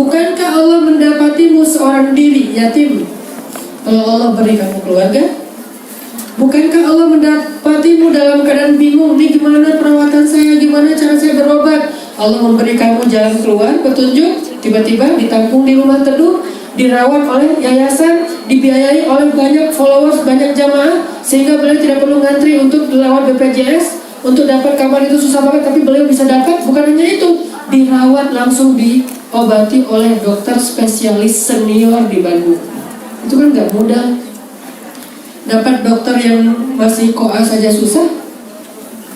Bukankah Allah mendapatimu seorang diri yatim? Kalau Allah beri kamu keluarga, bukankah Allah mendapatimu dalam keadaan bingung, nih gimana perawatan saya, gimana cara saya berobat? Allah memberi kamu jalan keluar, petunjuk, tiba-tiba ditampung di rumah teduh, dirawat oleh yayasan, dibiayai oleh banyak followers, banyak jamaah, sehingga beliau tidak perlu ngantri untuk lewat BPJS, untuk dapat kamar itu susah banget, tapi beliau bisa dapat. Bukan hanya itu, dirawat langsung diobati oleh dokter spesialis senior di Bandung. Itu kan gak mudah. Dapat dokter yang masih koas saja susah,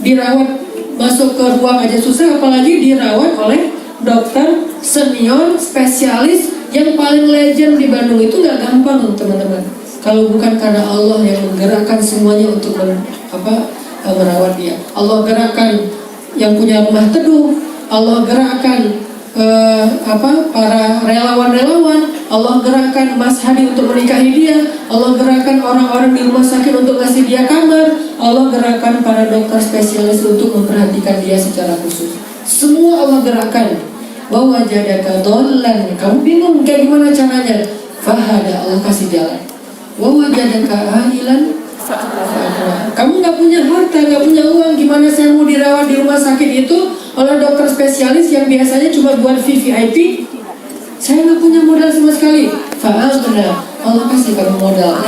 dirawat masuk ke ruang aja susah, apalagi dirawat oleh dokter senior spesialis yang paling legend di Bandung. Itu gak gampang teman-teman, kalau bukan karena Allah yang menggerakkan semuanya untuk merawat dia. Allah gerakkan yang punya rumah teduh, Allah gerakkan para relawan-relawan, Allah gerakkan Mas Hadi untuk menikahi dia, Allah gerakkan orang-orang di rumah sakit untuk ngasih dia kamar, Allah gerakkan para dokter spesialis untuk memperhatikan dia secara khusus. Semua Allah gerakkan. Wa wajadaka dhallan, kamu bingung kayak gimana caranya? Fahada, Allah kasih jalan. Wa wajadaka a'ilan, kamu nggak punya harta, nggak punya uang, gimana saya mau dirawat di rumah sakit itu oleh dokter spesialis yang biasanya cuma buat VVIP? Saya nggak punya modal sama sekali. Fa'alna, Allah kasih kamu modal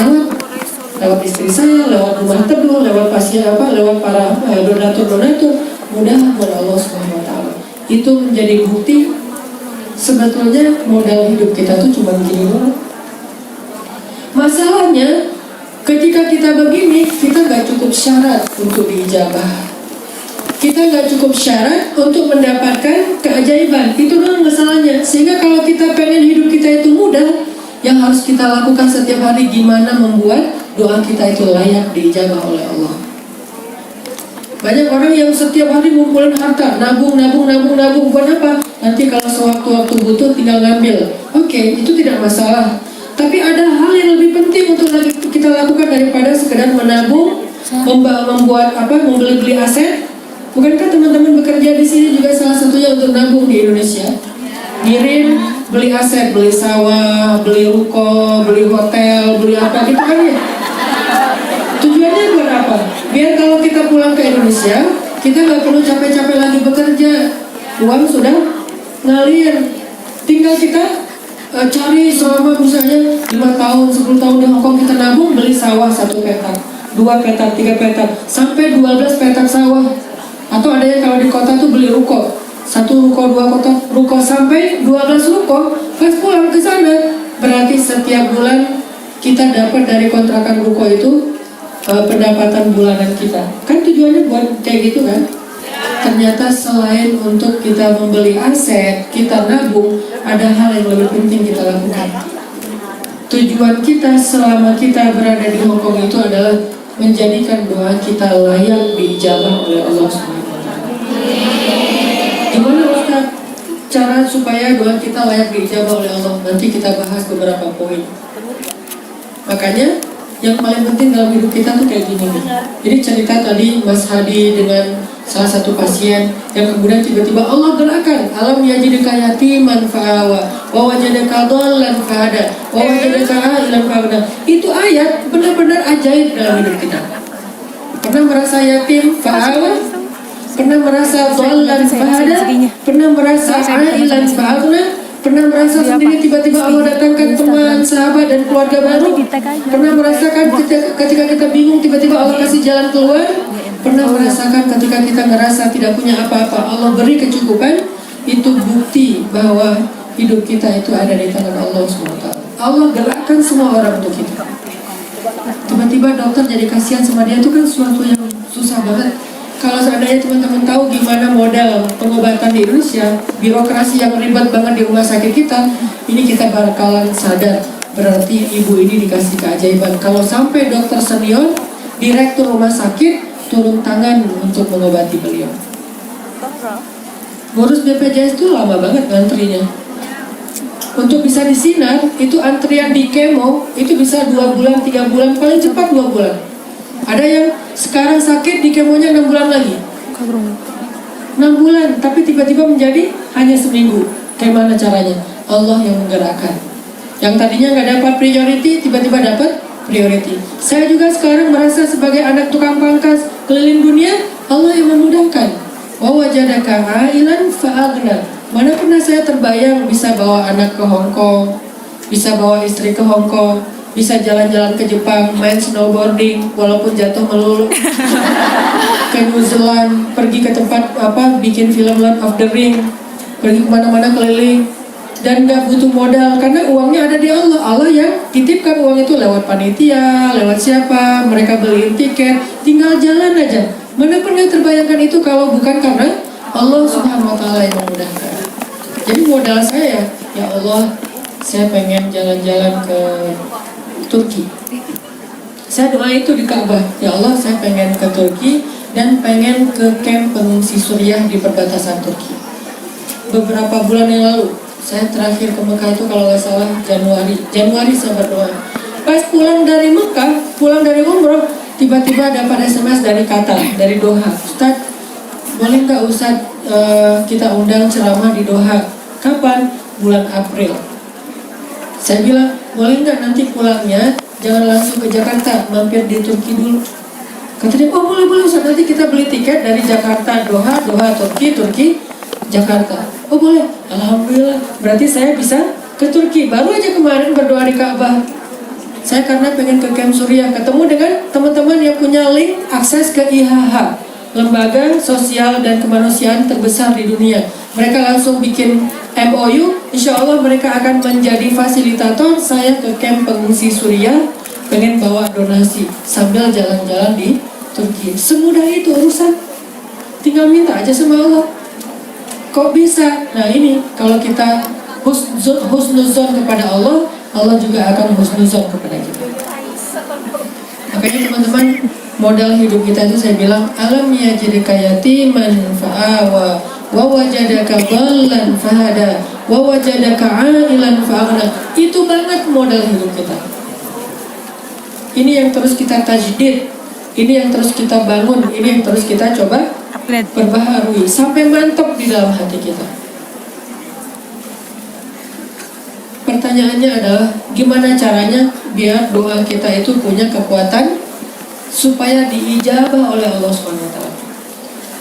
lewat istri saya, lewat rumah teduh, lewat pasien lewat para donatur. Mudah buat Allah Subhanahu Wa Taala. Itu menjadi bukti sebetulnya modal hidup kita tuh cuma gini dulu. Masalahnya, ketika kita begini, kita gak cukup syarat untuk diijabah. Kita gak cukup syarat untuk mendapatkan keajaiban. Itu doang masalahnya. Sehingga kalau kita pengen hidup kita itu mudah, yang harus kita lakukan setiap hari gimana membuat doa kita itu layak diijabah oleh Allah. Banyak orang yang setiap hari ngumpulin harta, nabung. Buat apa? Nanti kalau sewaktu-waktu butuh tinggal ngambil. Oke, itu tidak masalah. Tapi ada hal yang lebih penting untuk kita lakukan daripada sekedar menabung, membeli aset. Bukankah teman-teman bekerja di sini juga salah satunya untuk nabung di Indonesia? Ngirim, beli aset, beli sawah, beli ruko, beli hotel, beli apa gitu kan ya? Tujuannya buat apa? Biar kalau kita pulang ke Indonesia, kita nggak perlu capek-capek lagi bekerja. Uang sudah ngalir, tinggal kita cari selama misalnya 5 tahun, 10 tahun di Hongkong, kita nabung, beli sawah 1 petak, 2 petak, 3 petak, sampai 12 petak sawah. Atau ada yang kalau di kota tuh beli ruko, 1 ruko, 2 ruko, sampai 12 ruko. Pas pulang ke sana, berarti setiap bulan kita dapat dari kontrakan ruko itu pendapatan bulanan kita. Kan tujuannya buat kayak gitu kan? Ternyata selain untuk kita membeli aset, kita nabung, ada hal yang lebih penting kita lakukan. Tujuan kita selama kita berada di Hongkong itu adalah menjadikan doa kita layak diijabah oleh Allah Subhanahu Wa Taala. Gimana Ustaz cara supaya doa kita layak diijabah oleh Allah? Nanti kita bahas beberapa poin. Makanya yang paling penting dalam hidup kita tuh kayak gini nih. Jadi cerita tadi Mas Hadi dengan salah satu pasien yang kemudian tiba-tiba Allah gerakkan, alam yajidka yatiman fa'awa wa wajadaka dhallan fahada wa wajadaka a'ilan fa'agna. Itu ayat benar-benar ajaib dalam hidup kita. Pernah merasa yatim fa'awa? Pernah merasa dhallan fahada? Pernah merasa a'ilan fa'agna? Pernah merasa sendiri tiba-tiba Allah datangkan teman, sahabat dan keluarga baru? Pernah merasakan ketika kita bingung tiba-tiba Allah kasih jalan keluar? Pernah merasakan ketika kita ngerasa tidak punya apa-apa Allah beri kecukupan? Itu bukti bahwa hidup kita itu ada di tangan Allah SWT. Allah gerakkan semua orang untuk kita. Tiba-tiba dokter jadi kasihan sama dia, itu kan suatu yang susah banget. Kalau seandainya teman-teman tahu gimana modal pengobatan di Indonesia, birokrasi yang ribet banget di rumah sakit kita, ini kita bakalan sadar berarti ibu ini dikasih keajaiban. Kalau sampai dokter senior, direktur rumah sakit turun tangan untuk mengobati beliau. Ngurus BPJS itu lama banget ngantrinya. Untuk bisa disinar, itu antrian di kemo itu bisa 2 bulan, 3 bulan, paling cepat 2 bulan. Ada yang sekarang sakit di kemonya 6 bulan lagi. 6 bulan, tapi tiba-tiba menjadi hanya seminggu. Kayak mana caranya? Allah yang menggerakkan. Yang tadinya nggak dapat priority, tiba-tiba dapat priority. Saya juga sekarang merasa sebagai anak tukang pangkas keliling dunia, Allah yang memudahkan. Wa wajadaka ailan fa'aghna. Mana pernah saya terbayang bisa bawa anak ke Hong Kong, bisa bawa istri ke Hong Kong, bisa jalan-jalan ke Jepang, main snowboarding walaupun jatuh melulu, ke New Zealand, pergi ke tempat bikin film Lord of the Ring, pergi kemana-mana keliling, dan nggak butuh modal karena uangnya ada di Allah. Allah yang titipkan uang itu lewat panitia, lewat siapa, mereka beliin tiket, tinggal jalan aja. Mana pernah terbayangkan itu kalau bukan karena Allah Subhanahu Wa Taala yang memudahkan. Jadi modal saya, ya Allah, saya pengen jalan-jalan ke Turki. Saya doa itu di Ka'bah, ya Allah, saya pengen ke Turki dan pengen ke camp pengungsi Suriah di perbatasan Turki. Beberapa bulan yang lalu, saya terakhir ke Mekah itu kalau nggak salah Januari saya berdoa. Pas pulang dari Mekah, pulang dari umroh, tiba-tiba dapat SMS dari Qatar, dari Doha. Ustaz, boleh nggak Ustaz kita undang ceramah di Doha? Kapan? Bulan April. Saya bilang, boleh nggak nanti pulangnya jangan langsung ke Jakarta, mampir di Turki dulu. Kata dia, oh boleh Ustaz, nanti kita beli tiket dari Jakarta Doha, Turki, Jakarta. Oh boleh, alhamdulillah. Berarti saya bisa ke Turki. Baru aja kemarin berdoa di Ka'bah. Saya karena pengen ke camp Suriah, ketemu dengan teman-teman yang punya link akses ke IHH, lembaga sosial dan kemanusiaan terbesar di dunia. Mereka langsung bikin MOU, insya Allah mereka akan menjadi fasilitator saya ke camp pengungsi Suriah, pengen bawa donasi sambil jalan-jalan di Turki. Semudah itu urusan, tinggal minta aja sama Allah. Kok bisa? Nah ini, kalau kita husnuzon kepada Allah, Allah juga akan husnuzon kepada kita. Makanya teman-teman, modal hidup kita itu saya bilang, alam yajidka yatiman fa'awa, wa wajadaka dhallan fahada, wa wajadaka ailan fa'aghna. Itu banget modal hidup kita. Ini yang terus kita tajdid, ini yang terus kita bangun, ini yang terus kita coba perbaharui sampai mantap di dalam hati kita. Pertanyaannya adalah, gimana caranya biar doa kita itu punya kekuatan supaya diijabah oleh Allah SWT?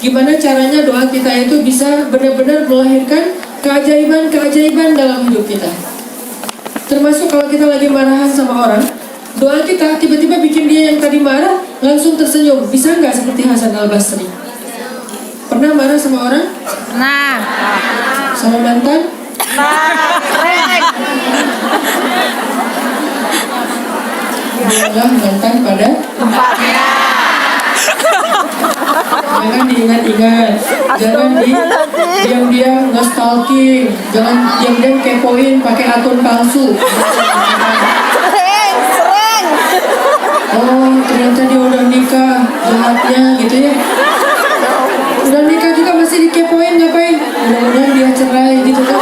Gimana caranya doa kita itu bisa benar-benar melahirkan keajaiban-keajaiban dalam hidup kita? Termasuk kalau kita lagi marahan sama orang, doa kita tiba-tiba bikin dia yang tadi marah langsung tersenyum. Bisa nggak seperti Hasan Al-Basri? Pernah marah sama orang? Nah. Sama mantan? Biarlah mantan pada tempatnya. Jangan diingat-ingat, jangan diam-diam nge-stalking, jangan diam-diam kepoin pakai akun palsu. Sering. Oh, ternyata dia udah nikah, jahatnya gitu ya. Udah nikah juga masih dikepoin, ngapain? Mudah-mudahan dia cerai gitu kan.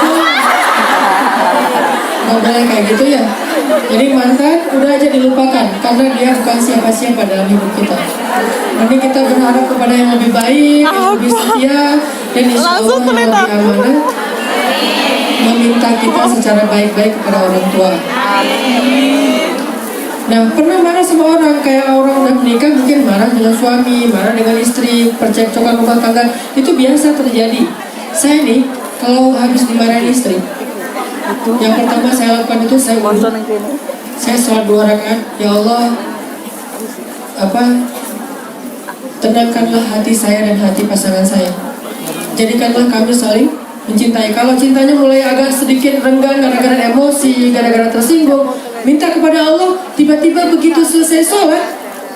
Gak boleh kayak gitu ya. Jadi mantan udah aja dilupakan, karena dia bukan siapa-siapa dalam hidup kita. Nanti kita berharap kepada yang lebih baik, yang lebih setia, dan insya Allah yang lebih amanah, meminta kita secara baik-baik kepada orang tua. Nah, pernah marah sama orang, kayak orang udah menikah mungkin marah dengan suami, marah dengan istri, percekcokan rumah tangga, itu biasa terjadi. Saya nih, kalau habis dimarahin istri, yang pertama saya lakukan itu saya wudu, saya sholat 2 rakaat. Ya Allah, tenangkanlah hati saya dan hati pasangan saya. Jadikanlah kami saling mencintai. Kalau cintanya mulai agak sedikit renggang gara-gara emosi, gara-gara tersinggung, minta kepada Allah. Tiba-tiba begitu selesai sholat,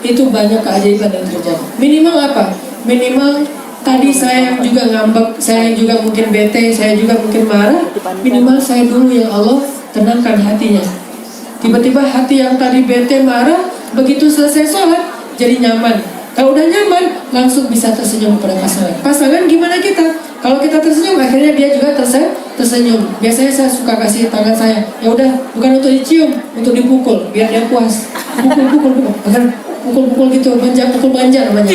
itu banyak keajaiban yang terjadi. Minimal apa? Minimal tadi saya juga ngambek, saya juga mungkin bete, saya juga mungkin marah. Minimal saya dulu, ya Allah, tenangkan hatinya. Tiba-tiba hati yang tadi bete, marah, begitu selesai sholat jadi nyaman. Kalau udah nyaman, langsung bisa tersenyum kepada pasangan. Pasangan gimana kita? Kalau kita tersenyum, akhirnya dia juga tersenyum. Biasanya saya suka kasih tangan saya, ya udah, bukan untuk dicium, untuk dipukul, biar dia puas. Pukul gitu, pukul manja namanya.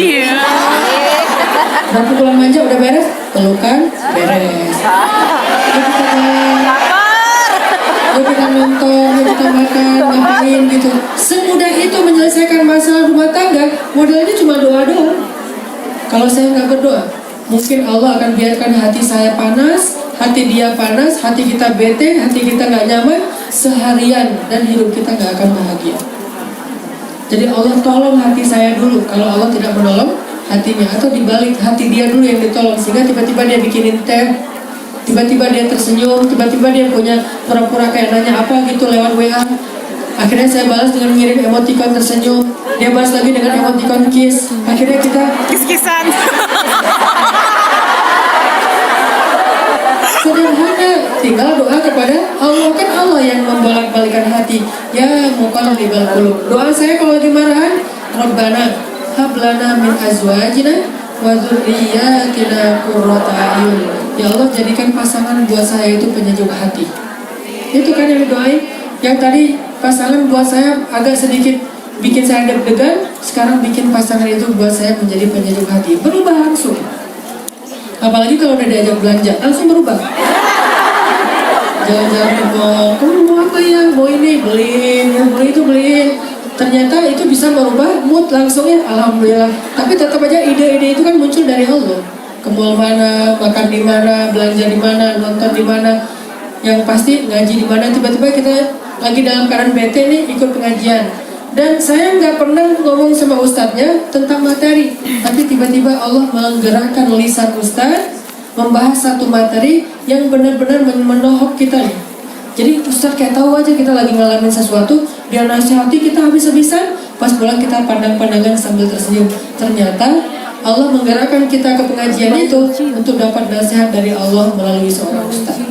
Dan pukulan manja udah beres, pelukan beres. lain gitu. Semudah itu menyelesaikan masalah rumah tangga, modalnya cuma doa doang. Kalau saya nggak berdoa, mungkin Allah akan biarkan hati saya panas, hati dia panas, hati kita bete, hati kita nggak nyaman seharian, dan hidup kita nggak akan bahagia. Jadi Allah tolong hati saya dulu. Kalau Allah tidak menolong hatinya, atau dibalik, hati dia dulu yang ditolong, sehingga tiba-tiba dia bikinin teh, tiba-tiba dia tersenyum, tiba-tiba dia punya pura-pura kayak nanya apa gitu lewat WA. Akhirnya saya balas dengan ngirim emoticon tersenyum, dia balas lagi dengan emoticon kiss. Akhirnya kita Kiss-kissan. sederhana, tinggal doa kepada Allah. Kan Allah yang membolak-balikan hati. Ya muqallibal qulub. Doa saya kalau lagi marahan, Rabbana hablana min azwajina wa dzurriyyatina qurrata a'yun. Ya Allah, jadikan pasangan buat saya itu penyejuk hati. Itu kan yang didoain. Yang tadi pasangan buat saya agak sedikit bikin saya deg-degan, sekarang bikin pasangan itu buat saya menjadi penyejuk hati. Berubah langsung. Apalagi kalau udah diajak belanja, langsung berubah. Jalan-jalan ke mall, kamu mau apa ya? Mau ini, beliin, yang beli itu beliin. Ternyata itu bisa merubah mood langsung ya, alhamdulillah. Tapi tetap aja ide-ide itu kan muncul dari Allah. Ke mall mana, makan di mana, belanja di mana, nonton di mana. Yang pasti ngaji di mana. Tiba-tiba kita lagi dalam keadaan bete nih, ikut pengajian. Dan saya nggak pernah ngomong sama ustadznya tentang materi, tapi tiba-tiba Allah menggerakkan lisan ustadz membahas satu materi yang benar-benar menohok kita nih. Jadi ustadz kayak tahu aja kita lagi ngalamin sesuatu, dia nasihati kita habis-habisan, pas pulang kita pandang-pandangan sambil tersenyum. Ternyata Allah menggerakkan kita ke pengajian itu untuk dapat nasihat dari Allah melalui seorang ustadz.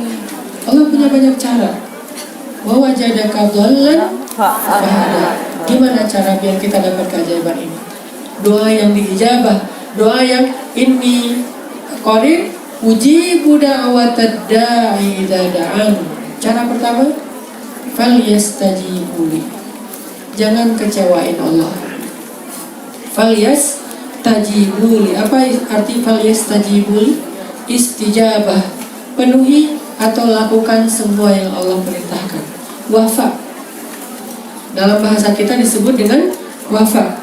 Allah punya banyak cara. Wa wajadaka dhallan fahada. Gimana cara biar kita dapat keajaiban ini? Doa yang diijabah, doa yang inni qarib ujibu da'watad da'i idza da'an. Cara pertama, falyastajibu li. Jangan kecewain Allah. Falyastajibu li. Apa arti falyastajibu li? Istijabah, penuhi atau lakukan semua yang Allah perintahkan. Wafa, dalam bahasa kita disebut dengan wafa.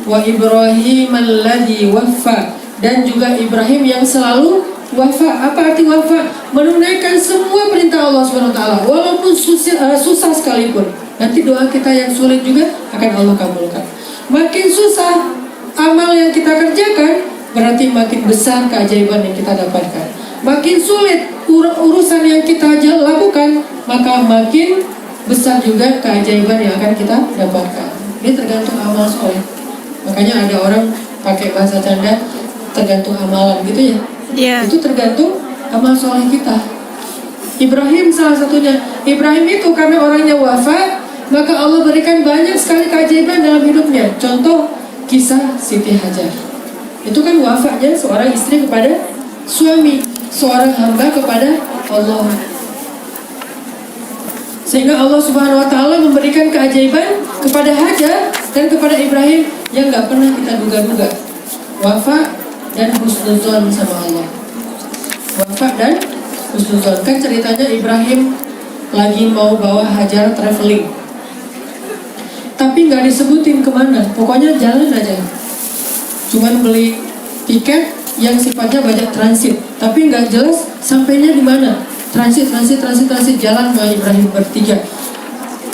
Wa Ibrahim alladzi waffa, dan juga Ibrahim yang selalu wafa. Apa arti wafa? Menunaikan semua perintah Allah SWT, walaupun susah sekalipun. Nanti doa kita yang sulit juga akan Allah kabulkan. Makin susah amal yang kita kerjakan, berarti makin besar keajaiban yang kita dapatkan. Makin sulit urusan yang kita lakukan, maka makin besar juga keajaiban yang akan kita dapatkan. Ini tergantung amal soleh. Makanya ada orang pakai bahasa canda, tergantung amalan gitu ya. Yeah. Itu tergantung amal soleh kita. Ibrahim salah satunya. Ibrahim itu karena orangnya wafat, maka Allah berikan banyak sekali keajaiban dalam hidupnya. Contoh kisah Siti Hajar. Itu kan wafatnya seorang istri kepada suami, seorang hamba kepada Allah. Sehingga Allah Subhanahu wa Ta'ala memberikan keajaiban kepada Hajar dan kepada Ibrahim yang gak pernah kita duga-duga. Wafa dan husnuzon sama Allah. Wafa dan husnuzon. Kan ceritanya Ibrahim lagi mau bawa Hajar traveling, tapi gak disebutin kemana. Pokoknya jalan aja. Cuman beli tiket yang sifatnya banyak transit, tapi gak jelas sampainya di mana. Transit jalan sama Ibrahim bertiga.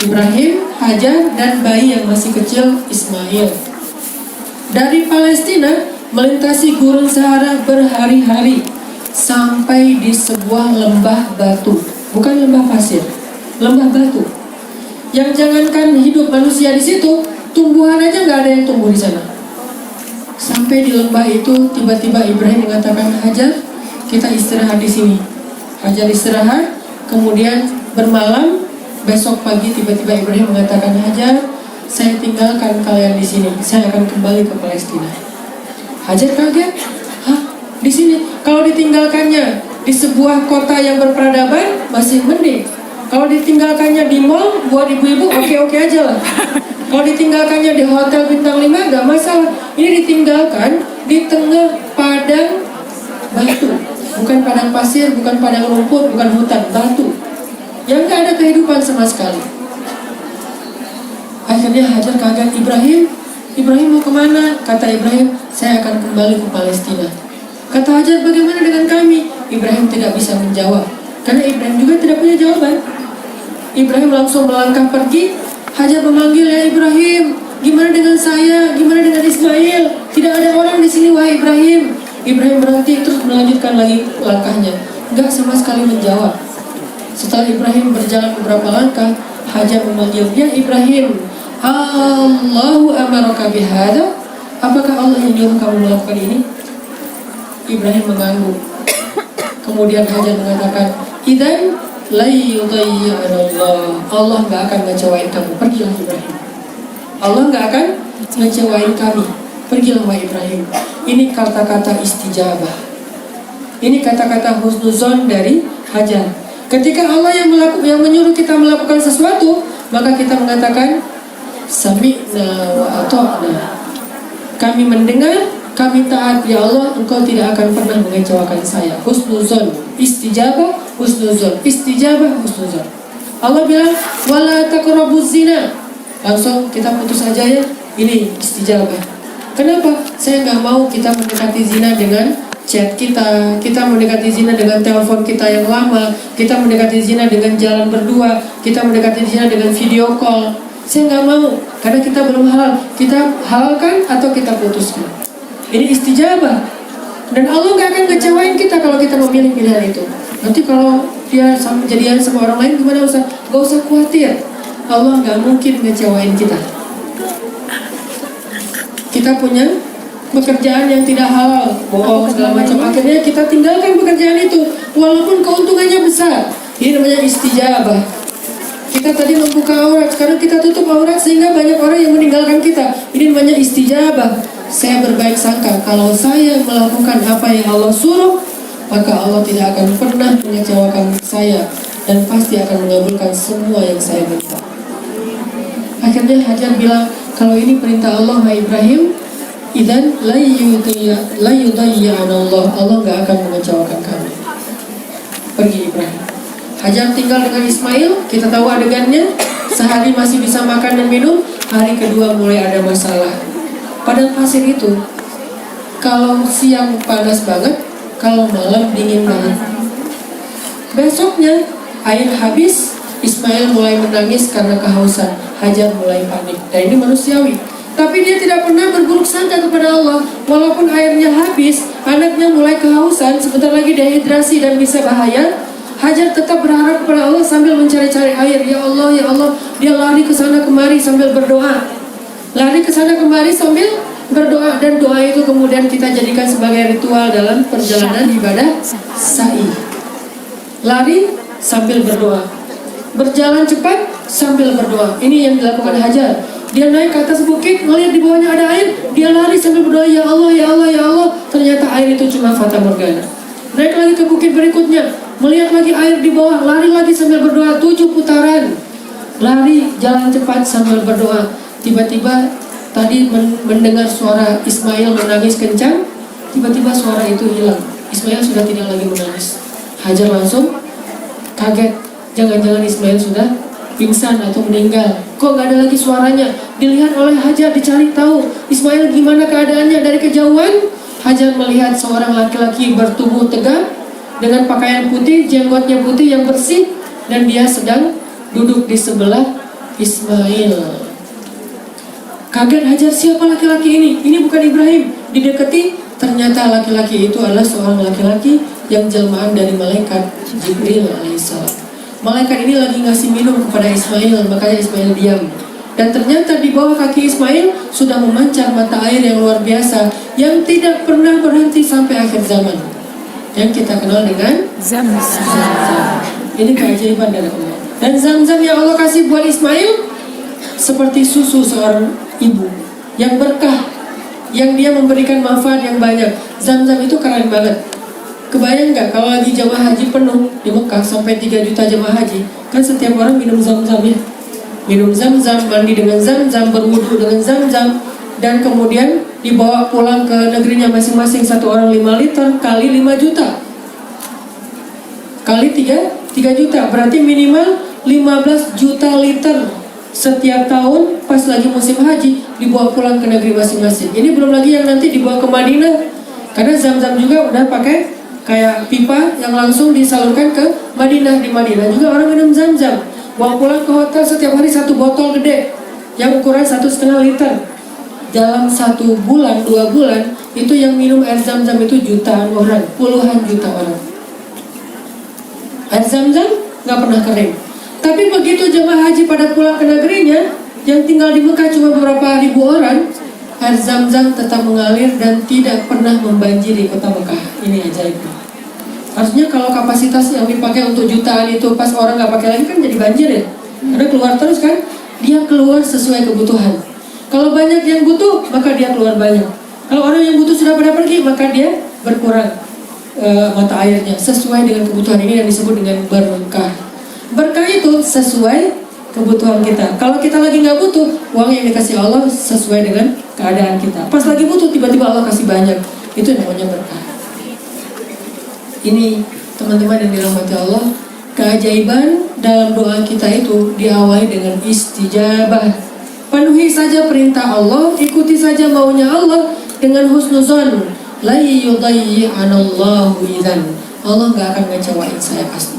Ibrahim, Hajar, dan bayi yang masih kecil Ismail. Dari Palestina melintasi gurun Sahara berhari-hari sampai di sebuah lembah batu. Bukan lembah pasir, lembah batu. Yang jangankan hidup manusia di situ, tumbuhan aja nggak ada yang tumbuh di sana. Sampai di lembah itu tiba-tiba Ibrahim mengatakan, Hajar, kita istirahat di sini. Hajar istirahat, kemudian bermalam. Besok pagi tiba-tiba Ibrahim mengatakan, Hajar, saya tinggalkan kalian di sini. Saya akan kembali ke Palestina. Hajar kaget, hah? Di sini? Kalau ditinggalkannya di sebuah kota yang berperadaban masih mending. Kalau ditinggalkannya di mall buat ibu-ibu oke-oke aja lah. Kalau ditinggalkannya di hotel bintang 5 gak masalah. Ini ditinggalkan di tengah padang batu. Bukan padang pasir, bukan padang rumput, bukan hutan, batu yang gak ada kehidupan sama sekali. Akhirnya Hajar kaget, Ibrahim mau kemana? Kata Ibrahim, saya akan kembali ke Palestina. Kata Hajar, bagaimana dengan kami? Ibrahim tidak bisa menjawab, karena Ibrahim juga tidak punya jawaban. Ibrahim langsung melangkah pergi. Hajar memanggil, ya Ibrahim, gimana dengan saya? Gimana dengan Ismail? Tidak ada orang di sini, wahai Ibrahim. Ibrahim berhenti terus melanjutkan lagi langkahnya. Enggak sama sekali menjawab. Setelah Ibrahim berjalan beberapa langkah, Hajar memanggil, ya Ibrahim, Allahu amaraka bihada? Apakah Allah yang nyuruh kamu melakukan ini? Ibrahim mengangguk. Kemudian Hajar mengatakan, idzan la yudayyi'anallah. Allah nggak akan ngecewain kamu. Pergilah Ibrahim. Allah nggak akan ngecewain kami. Pergilah wahai Ibrahim. Ini kata-kata istijabah. Ini kata-kata husnuzon dari Hajar. Ketika Allah yang menyuruh kita melakukan sesuatu, maka kita mengatakan sami'na wa ata'na. Kami mendengar, kami taat, ya Allah, Engkau tidak akan pernah mengecewakan saya. Husnuzon, istijabah, husnuzon, istijabah, husnuzon. Allah bilang wala taqrabuz zina. Langsung kita putus aja ya. Ini istijabah. Kenapa? Saya nggak mau kita mendekati zina dengan chat kita mendekati zina dengan telepon kita yang lama, kita mendekati zina dengan jalan berdua, kita mendekati zina dengan video call. Saya nggak mau, karena kita belum halal. Kita halalkan atau kita putuskan. Ini istijabah. Dan Allah nggak akan ngecewain kita kalau kita memilih pilihan itu. Nanti kalau dia jadian sama orang lain gimana Ustaz? Gak usah khawatir. Allah nggak mungkin ngecewain kita. Kita punya pekerjaan yang tidak halal, bohong segala macam, akhirnya kita tinggalkan pekerjaan itu walaupun keuntungannya besar. Ini namanya istijabah. Kita tadi membuka aurat, sekarang kita tutup aurat sehingga banyak orang yang meninggalkan kita. Ini namanya istijabah. Saya berbaik sangka kalau saya melakukan apa yang Allah suruh, maka Allah tidak akan pernah mengecewakan saya dan pasti akan mengabulkan semua yang saya minta. Akhirnya Hajar bilang, kalau ini perintah Allah, hai Ibrahim, idzan la yudayyi'anallah. Allah gak akan mengecewakan kami. Pergi Ibrahim. Hajar tinggal dengan Ismail. Kita tahu adegannya. Sehari masih bisa makan dan minum, hari kedua mulai ada masalah. Padang pasir itu, kalau siang panas banget, kalau malam dingin banget. Besoknya air habis, Ismail mulai menangis karena kehausan. Hajar mulai panik. Dan ini manusiawi. Tapi dia tidak pernah berburuk sangka kepada Allah. Walaupun airnya habis, anaknya mulai kehausan, sebentar lagi dehidrasi dan bisa bahaya, Hajar tetap berharap kepada Allah sambil mencari-cari air. Ya Allah, ya Allah. Dia lari ke sana kemari sambil berdoa. Lari ke sana kemari sambil berdoa. Dan doa itu kemudian kita jadikan sebagai ritual dalam perjalanan ibadah sa'i. Lari sambil berdoa, berjalan cepat sambil berdoa. Ini yang dilakukan Hajar. Dia naik ke atas bukit, melihat di bawahnya ada air, dia lari sambil berdoa, ya Allah, ya Allah, ya Allah. Ternyata air itu cuma fata morgana. Naik lagi ke bukit berikutnya, melihat lagi air di bawah, lari lagi sambil berdoa 7 putaran. Lari, jalan cepat sambil berdoa. Tiba-tiba tadi mendengar suara Ismail menangis kencang. Tiba-tiba suara itu hilang. Ismail sudah tidak lagi menangis. Hajar langsung kaget. Jangan-jangan Ismail sudah pingsan atau meninggal. Kok gak ada lagi suaranya? Dilihat oleh Hajar, dicari tahu Ismail gimana keadaannya. Dari kejauhan Hajar melihat seorang laki-laki bertubuh tegap dengan pakaian putih, jenggotnya putih yang bersih, dan dia sedang duduk di sebelah Ismail. Kaget Hajar, siapa laki-laki ini? Ini bukan Ibrahim. Didekati, ternyata laki-laki itu adalah seorang laki-laki yang jelmaan dari malaikat Jibril alaihissalam. Malaikat ini lagi ngasih minum kepada Ismail, makanya Ismail diam. Dan ternyata di bawah kaki Ismail sudah memancar mata air yang luar biasa, yang tidak pernah berhenti sampai akhir zaman, yang kita kenal dengan Zam-Zam. Ini keajaiban dari Allah. Dan Zam-Zam yang Allah kasih buat Ismail seperti susu seorang ibu yang berkah, yang dia memberikan manfaat yang banyak. Zam-Zam itu keren banget. Kebayang nggak kalau lagi jemaah haji penuh di Mekah sampai 3 juta jemaah haji, kan setiap orang minum Zam-Zam ya, minum Zam-Zam, mandi dengan Zam-Zam, berwudu dengan Zam-Zam, dan kemudian dibawa pulang ke negerinya masing-masing. Satu orang 5 liter kali 5 juta kali 3 juta berarti minimal 15 juta liter setiap tahun pas lagi musim haji dibawa pulang ke negeri masing-masing. Ini belum lagi yang nanti dibawa ke Madinah, karena Zam-Zam juga udah pakai kayak pipa yang langsung disalurkan ke Madinah. Di Madinah juga orang minum Zam-Zam, bawa pulang ke hotel setiap hari 1 botol gede yang ukuran 1,5 liter. Dalam 1 bulan, 2 bulan itu yang minum air Zam-Zam itu jutaan orang, puluhan juta orang. Air Zam-Zam nggak pernah kering. Tapi begitu jemaah haji pada pulang ke negerinya, yang tinggal di Mekah cuma beberapa ribu orang, air Zam-Zam tetap mengalir dan tidak pernah membanjiri kota Mekah. Ini ajaibnya. Harusnya kalau kapasitas yang dipakai untuk jutaan itu pas orang nggak pakai lagi kan jadi banjir ya. Karena keluar terus kan, dia keluar sesuai kebutuhan. Kalau banyak yang butuh, maka dia keluar banyak. Kalau orang yang butuh sudah pada pergi, maka dia berkurang mata airnya sesuai dengan kebutuhan. Ini yang disebut dengan berkah. Berkah itu sesuai kebutuhan kita. Kalau kita lagi nggak butuh, uang yang dikasih Allah sesuai dengan keadaan kita. Pas lagi butuh, tiba-tiba Allah kasih banyak. Itu namanya berkah. Ini teman-teman yang dirahmati Allah, keajaiban dalam doa kita itu diawali dengan istijabah. Penuhi saja perintah Allah, ikuti saja maunya Allah dengan husnuzon. La yudayyi'anallahu idzan. Allah nggak akan ngecewain saya pasti.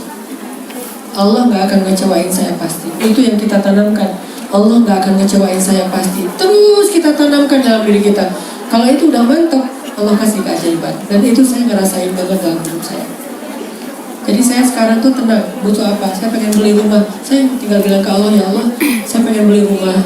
Allah nggak akan ngecewain saya pasti. Itu yang kita tanamkan. Allah nggak akan ngecewain saya pasti. Terus kita tanamkan dalam diri kita. Kalau itu udah mantap, Allah kasih keajaiban. Dan itu saya ngerasain banget dalam hidup saya. Jadi saya sekarang tuh tenang. Butuh apa? Saya pengen beli rumah. Saya tinggal bilang ke Allah, ya Allah, saya pengen beli rumah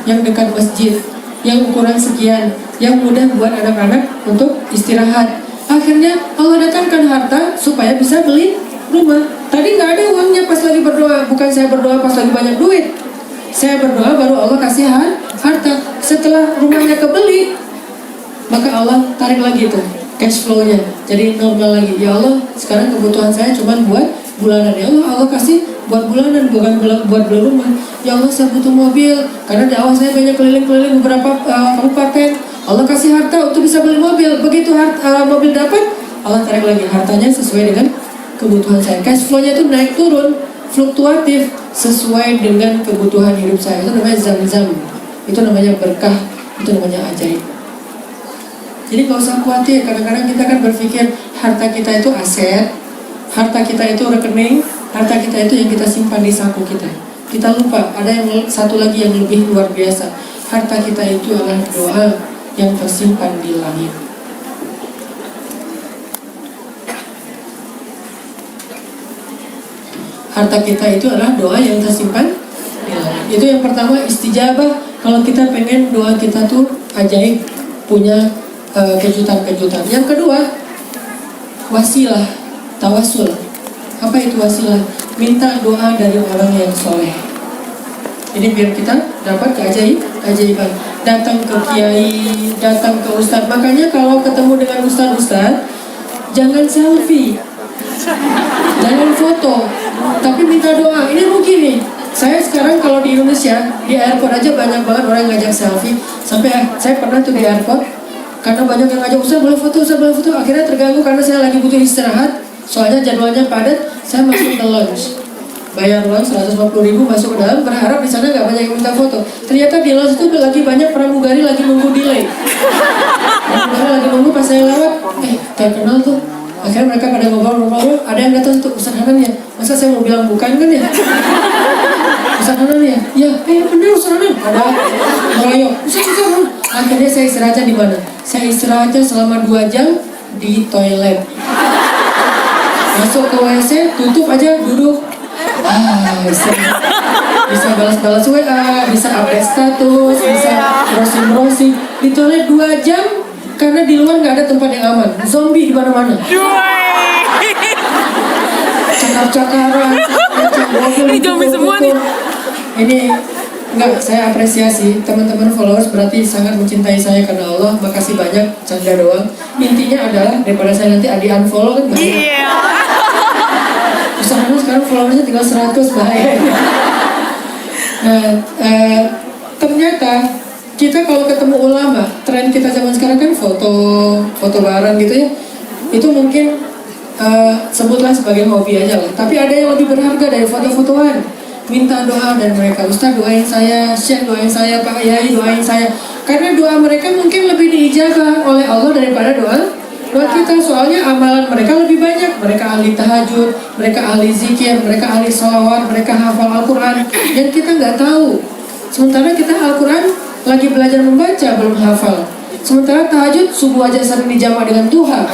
yang dekat masjid, yang ukuran sekian, yang mudah buat anak-anak untuk istirahat. Akhirnya Allah datangkan harta supaya bisa beli rumah. Tadi nggak ada uangnya pas lagi berdoa. Bukan saya berdoa pas lagi banyak duit. Saya berdoa baru Allah kasih harta. Setelah rumahnya kebeli, maka Allah tarik lagi tuh cash flow-nya. Jadi normal lagi. Ya Allah, sekarang kebutuhan saya cuma buat bulanan. Ya Allah, Allah kasih buat bulanan, bukan buat beli rumah. Ya Allah, saya butuh mobil karena dakwah saya banyak keliling-keliling beberapa kabupaten. Allah kasih harta untuk bisa beli mobil. Begitu mobil dapat, Allah tarik lagi hartanya sesuai dengan kebutuhan saya. Cash flow-nya itu naik turun, fluktuatif sesuai dengan kebutuhan hidup saya. Itu namanya Zam-Zam. Itu namanya berkah. Itu namanya ajaib. Jadi gak usah khawatir. Kadang-kadang kita kan berpikir harta kita itu aset, harta kita itu rekening, harta kita itu yang kita simpan di saku kita. Kita lupa ada yang satu lagi yang lebih luar biasa. Harta kita itu adalah doa yang tersimpan di langit. Harta kita itu adalah doa yang tersimpan di langit. Itu yang pertama, istijabah. Kalau kita pengen doa kita tuh ajaib, punya kejutan-kejutan. Yang kedua, wasilah, tawasul. Apa itu wasilah? Minta doa dari orang yang soleh. Jadi biar kita dapat keajaiban. Datang ke kiai, datang ke ustadz. Makanya kalau ketemu dengan ustadz, jangan selfie, jangan foto, tapi minta doa. Ini rugi nih. Saya sekarang kalau di Indonesia, di airport aja banyak banget orang yang ngajak selfie. Sampai saya pernah tuh di airport, karena banyak yang ngajak, Ustaz boleh foto, akhirnya terganggu karena saya lagi butuh istirahat. Soalnya jadwalnya padat, saya masuk ke lounge. Bayar lounge 150.000 masuk ke dalam, berharap di sana nggak banyak yang minta foto. Ternyata di lounge itu lagi banyak pramugari lagi nunggu delay. Pramugari lagi nunggu pas saya lewat, kayak kenal tuh. Akhirnya mereka pada ngobrol-ngobrol, ada yang datang untuk Ustaz Hanan ya. Masa saya mau bilang bukan kan ya? Ustaz Hanan ya? Ya, bener Ustaz Hanan. Ada ngerayo, Ustaz Hanan. Akhirnya saya istirahatnya di mana? Saya istirahatnya selama 2 jam di toilet. Masuk ke WC, tutup aja, duduk. Bisa balas-balas WA, bisa update status, bisa browsing-browsing. Di toilet 2 jam, karena di luar nggak ada tempat yang aman. Zombie di mana-mana. Cakar-cakaran, ini zombie semua nih. Ini enggak, saya apresiasi teman-teman followers, berarti sangat mencintai saya karena Allah. Makasih banyak, canda doang. Intinya adalah daripada saya nanti di-unfollow kan bahaya. Usahanya sekarang followersnya tinggal 100, bahaya. Nah, ternyata kita kalau ketemu ulama, tren kita zaman sekarang kan foto bareng gitu ya. Itu mungkin sebutlah sebagai hobi aja lah. Tapi ada yang lebih berharga dari foto-fotoan. minta doa dan mereka, Ustaz doain saya, Syekh doain saya, Pak Yai doain saya. Karena doa mereka mungkin lebih diijabah oleh Allah daripada doa kita. Soalnya amalan mereka lebih banyak. Mereka ahli tahajud, mereka ahli zikir, mereka ahli sholawat, mereka hafal Al-Quran. Dan kita nggak tahu. Sementara kita Al-Quran lagi belajar membaca, belum hafal. Sementara tahajud subuh aja sering dijamak dengan Tuhan.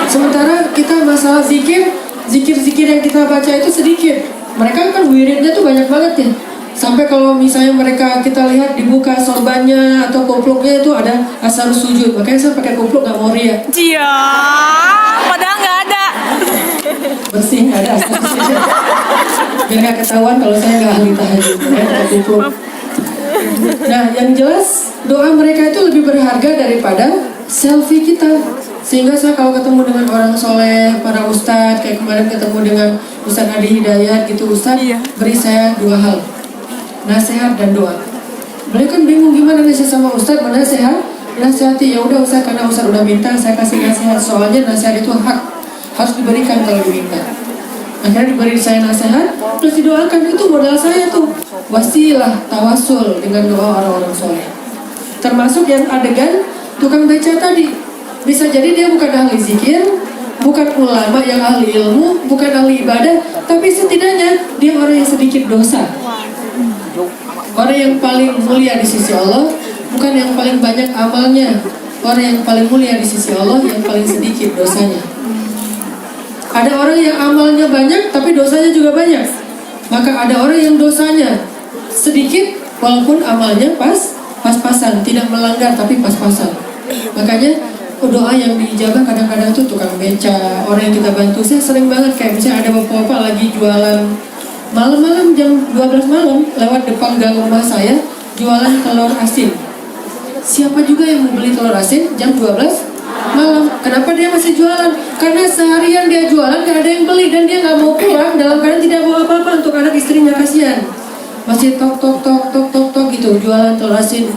Sementara kita masalah zikir yang kita baca itu sedikit. Mereka kan wiridnya tuh banyak banget ya. Sampai kalau misalnya kita lihat dibuka sorbannya atau kupluknya itu ada asar sujud. Makanya saya pakai kupluk nggak mau ria. Iya, padahal nggak ada. Bersih nggak ada asar sujud. Biar nggak ketahuan kalau saya nggak ahli tahajud. Saya pakai kupluk. Nah, yang jelas doa mereka itu lebih berharga daripada selfie kita. Sehingga saya kalau ketemu dengan orang soleh, para ustadz, kayak kemarin ketemu dengan Ustadz Adi Hidayat gitu, Ustadz beri saya 2 hal, nasihat dan doa. Beliau kan bingung gimana nasihat sama Ustadz, mana nasihat? Nasihati, ya udah Ustadz, karena Ustadz udah minta, saya kasih nasihat. Soalnya nasihat itu hak, harus diberikan kalau diminta. Akhirnya diberi saya nasihat, terus didoakan. Itu modal saya tuh, wasilah tawasul dengan doa orang-orang soleh. Termasuk yang adegan tukang beca tadi. Bisa jadi dia bukan ahli zikir, bukan ulama yang ahli ilmu, bukan ahli ibadah, tapi setidaknya dia orang yang sedikit dosa. Orang yang paling mulia di sisi Allah, bukan yang paling banyak amalnya. Orang yang paling mulia di sisi Allah, yang paling sedikit dosanya. Ada orang yang amalnya banyak, tapi dosanya juga banyak. Maka ada orang yang dosanya sedikit, walaupun amalnya pas-pasan, tidak melanggar tapi pas-pasan. Makanya doa yang diijabah kadang-kadang tuh tukang beca, orang yang kita bantu. Saya sering banget kayak misalnya ada bapak-bapak lagi jualan malam-malam jam 12 malam lewat depan gang rumah saya jualan telur asin. Siapa juga yang mau beli telur asin jam 12 malam? Kenapa dia masih jualan? Karena seharian dia jualan gak ada yang beli dan dia gak mau pulang dalam keadaan tidak bawa apa-apa untuk anak istrinya, kasihan. Masih tok gitu jualan telur asin.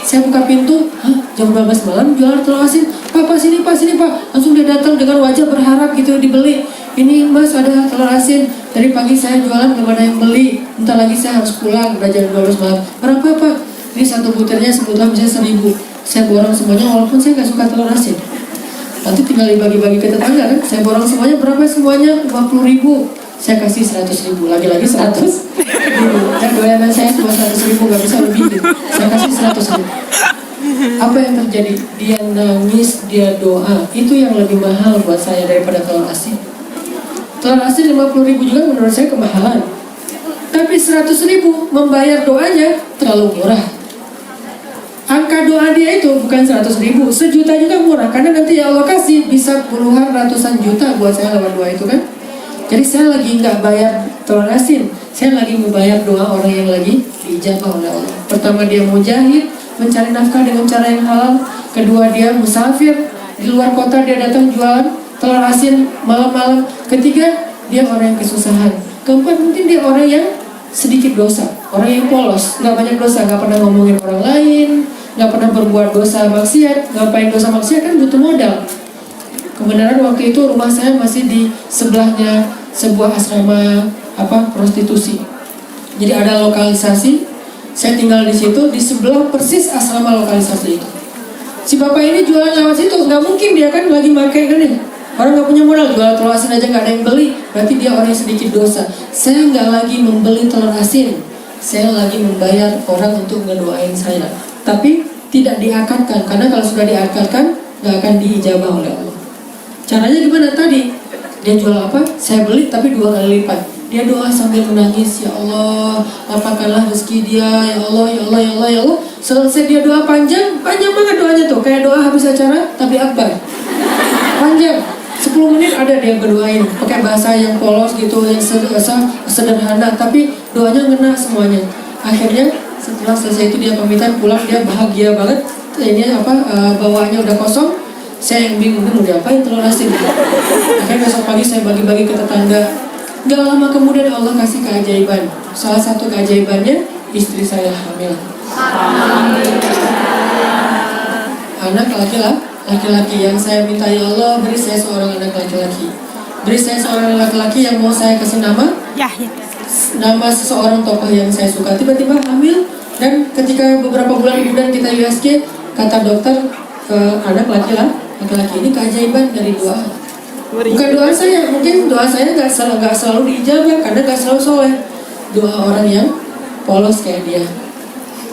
Saya buka pintu, jam 12 malam jualan telur asin. Pak sini pak. Langsung dia datang dengan wajah berharap gitu dibeli. Ini Mas ada telur asin. Dari pagi saya jualan belum ada yang beli. Bentar lagi saya harus pulang, udah jam 12 malam. Berapa Pak? Ini satu butirnya sebutlah misalnya 1.000. Saya borong semuanya walaupun saya nggak suka telur asin. Nanti tinggal dibagi-bagi ke tetangga kan. Saya borong semuanya, berapa semuanya? 50.000. Saya kasih 100.000, lagi-lagi 100.000. Dan doyanan saya cuma 100.000, gak bisa lebih. Saya kasih 100.000. Apa yang terjadi? Dia nangis, dia doa. Itu yang lebih mahal buat saya daripada telur asin. Telur asin 50.000 juga menurut saya kemahalan. Tapi 100.000 membayar doanya terlalu murah. Angka doa dia itu bukan 100.000, 1 juta juga murah. Karena nanti Allah kasih bisa puluhan ratusan juta buat saya lewat doa itu kan. Jadi saya lagi nggak bayar telur asin, saya lagi membayar doa orang yang lagi diijabah oleh Allah. Pertama dia mujahid, mencari nafkah dengan cara yang halal. Kedua dia musafir, di luar kota dia datang jualan telur asin malam-malam. Ketiga dia orang yang kesusahan. Keempat mungkin dia orang yang sedikit dosa, orang yang polos, nggak banyak dosa, nggak pernah ngomongin orang lain, nggak pernah berbuat dosa maksiat. Ngapain dosa maksiat kan butuh modal. Kebenaran waktu itu rumah saya masih di sebelahnya sebuah asrama prostitusi. Jadi ada lokalisasi, saya tinggal di situ, di sebelah persis asrama lokalisasi itu. Si bapak ini jualan lewat situ, nggak mungkin dia kan lagi pakai kan ya. Orang nggak punya modal, jual telur asin aja nggak ada yang beli, berarti dia orang yang sedikit dosa. Saya nggak lagi membeli telur asin, saya lagi membayar orang untuk ngedoain saya. Tapi tidak diakatkan, karena kalau sudah diakatkan nggak akan diijabah oleh Allah. Caranya gimana tadi? Dia jual apa? Saya beli tapi 2 kali lipat. Dia doa sambil menangis, ya Allah, lapangkanlah rezeki dia, ya Allah, ya Allah, ya Allah, ya Allah. Selesai dia doa panjang banget doanya tuh, kayak doa habis acara tapi akbar. Panjang, 10 menit ada dia berdoain, pakai bahasa yang polos gitu, yang sederhana, tapi doanya ngena semuanya. Akhirnya setelah selesai itu dia pamitan pulang, dia bahagia banget. Ini bawaannya udah kosong. Saya yang bingung mau diapain telur asin. Akhirnya besok pagi saya bagi-bagi ke tetangga. Gak lama kemudian Allah kasih keajaiban. Salah satu keajaibannya istri saya hamil. Anak laki-laki yang saya minta, ya Allah beri saya seorang anak laki-laki. Beri saya seorang laki-laki yang mau saya kasih nama Ya. nama seseorang tokoh yang saya suka. Tiba-tiba hamil, dan ketika beberapa bulan kemudian kita USG, kata dokter, anak laki-laki ini keajaiban dari doa. Bukan doa saya, mungkin doa saya nggak selalu diijabah karena nggak selalu soleh. Doa orang yang polos kayak dia.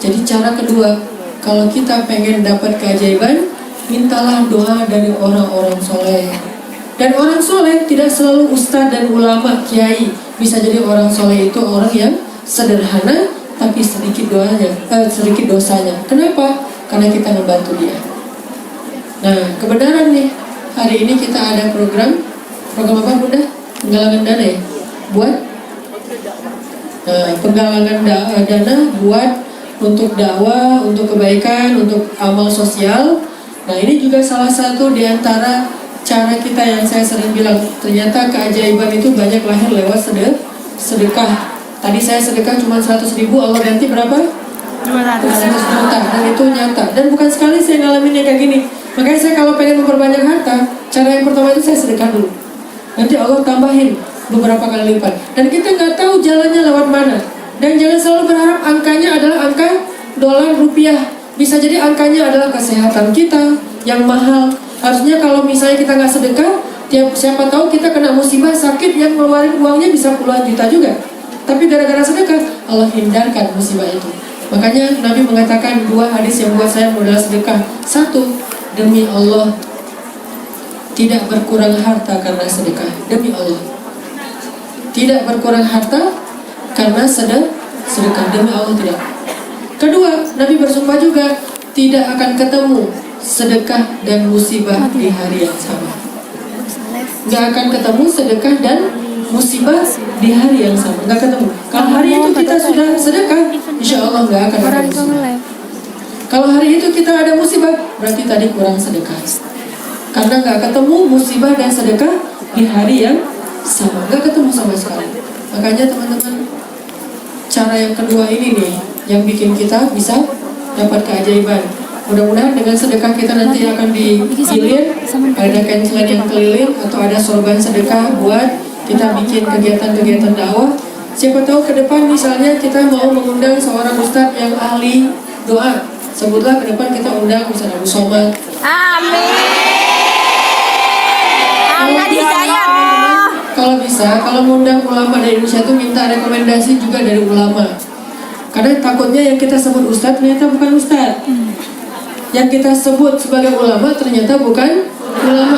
Jadi cara kedua, kalau kita pengen dapat keajaiban, mintalah doa dari orang-orang soleh. Dan orang soleh tidak selalu ustadz dan ulama, kiai. Bisa jadi orang soleh itu orang yang sederhana tapi sedikit dosanya. Kenapa? Karena kita membantu dia. Nah, kebenaran nih, hari ini kita ada program apa Bunda? Penggalangan dana ya? Buat penggalangan dana buat untuk dakwah, untuk kebaikan, untuk amal sosial. Nah, ini juga salah satu di antara cara kita yang saya sering bilang, ternyata keajaiban itu banyak lahir lewat sedekah. Tadi saya sedekah cuma 100.000, Allah ganti berapa? 200 juta, dan itu nyata. Dan bukan sekali saya ngalamin yang kayak gini. Makanya saya kalau pengen memperbanyak harta, cara yang pertama itu saya sedekah dulu. Nanti Allah tambahin beberapa kali lipat. Dan kita nggak tahu jalannya lewat mana. Dan jangan selalu berharap angkanya adalah angka dolar rupiah. Bisa jadi angkanya adalah kesehatan kita yang mahal. Harusnya kalau misalnya kita nggak sedekah, siapa tahu kita kena musibah sakit yang ngeluarin uangnya bisa puluhan juta juga. Tapi gara-gara sedekah, Allah hindarkan musibah itu. Makanya Nabi mengatakan 2 hadis yang buat saya modal sedekah. 1, demi Allah tidak berkurang harta karena sedekah. Demi Allah tidak berkurang harta karena sedekah. Demi Allah tidak. Kedua, Nabi bersumpah juga tidak akan ketemu sedekah dan musibah di hari yang sama. Gak akan ketemu sedekah dan musibah di hari yang sama. Gak ketemu. Kalau hari itu kita sudah sedekah, insya Allah gak akan ada musibah. Kalau hari itu kita ada musibah, berarti tadi kurang sedekah. Karena gak ketemu musibah dan sedekah di hari yang sama. Gak ketemu sama sekali. Makanya teman-teman, cara yang kedua ini nih yang bikin kita bisa dapat keajaiban. Mudah-mudahan dengan sedekah kita nanti akan digilir, ada cancelan yang keliling atau ada sorban sedekah buat kita bikin kegiatan-kegiatan dakwah. Siapa tahu ke depan misalnya kita mau mengundang seorang ustadz yang ahli doa. Sebutlah ke depan kita undang misalnya Abu Somad. Amin. Amin hidayah. Kalau bisa, kalau mengundang ulama dari Indonesia itu minta rekomendasi juga dari ulama. Karena takutnya yang kita sebut ustadz ternyata bukan ustadz. Yang kita sebut sebagai ulama ternyata bukan ulama.